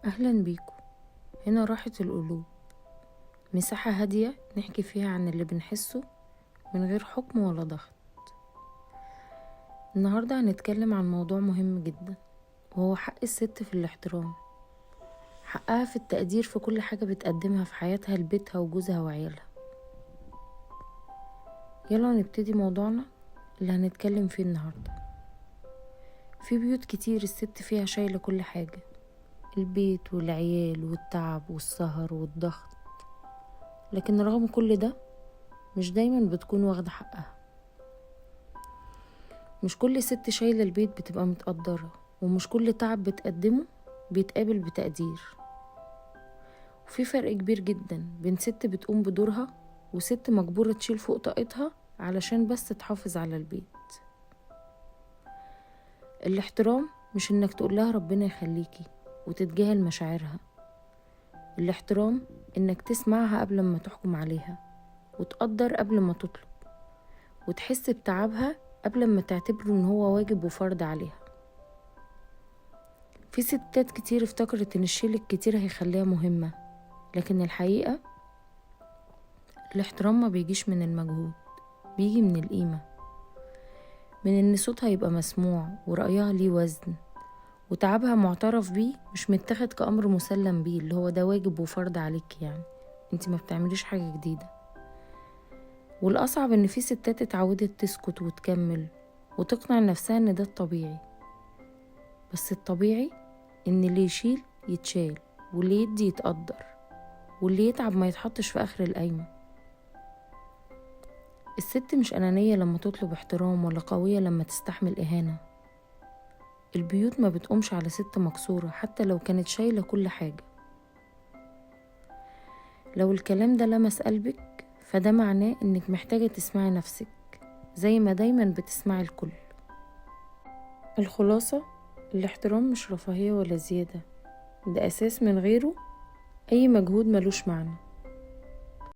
أهلا بيكم. هنا راحة القلوب، مساحة هادية نحكي فيها عن اللي بنحسه من غير حكم ولا ضغط. النهاردة هنتكلم عن موضوع مهم جدا، وهو حق الست في الاحترام، حقها في التقدير في كل حاجة بتقدمها في حياتها لبيتها وجوزها وعيالها. يلا نبتدي موضوعنا اللي هنتكلم فيه النهاردة. في بيوت كتير الست فيها شايلة كل حاجة، البيت والعيال والتعب والسهر والضغط، لكن رغم كل ده مش دايما بتكون واخدة حقها. مش كل ست شايلة البيت بتبقى متقدرة، ومش كل تعب بتقدمه بيتقابل بتقدير. وفي فرق كبير جدا بين ست بتقوم بدورها وست مجبورة تشيل فوق طاقتها علشان بس تحافظ على البيت. الاحترام مش انك تقولها ربنا يخليكي وتتجاهل مشاعرها. الاحترام انك تسمعها قبل ما تحكم عليها، وتقدر قبل ما تطلب، وتحس بتعبها قبل ما تعتبره ان هو واجب وفرض عليها. في ستات كتير افتكرت ان الشيل الكتير هيخليها مهمة، لكن الحقيقة الاحترام ما بيجيش من المجهود، بيجي من القيمة، من ان صوتها يبقى مسموع ورأيها ليه وزن، وتعبها معترف بيه مش متاخد كأمر مسلم بيه اللي هو ده واجب وفرض عليك، يعني انت ما بتعمليش حاجة جديدة. والأصعب ان في ستات اتعودت تسكت وتكمل وتقنع نفسها ان ده الطبيعي، بس الطبيعي ان اللي يشيل يتشال، واللي يدي يتقدر، واللي يتعب ما يتحطش في آخر القايمة. الست مش أنانية لما تطلب احترام، ولا قوية لما تستحمل إهانة. البيوت ما بتقومش على ست مكسورة حتى لو كانت شايلة كل حاجة. لو الكلام ده لمس قلبك فده معناه انك محتاجة تسمعي نفسك زي ما دايما بتسمعي الكل. الخلاصة، الاحترام مش رفاهية ولا زيادة، ده أساس من غيره أي مجهود ملوش معنى.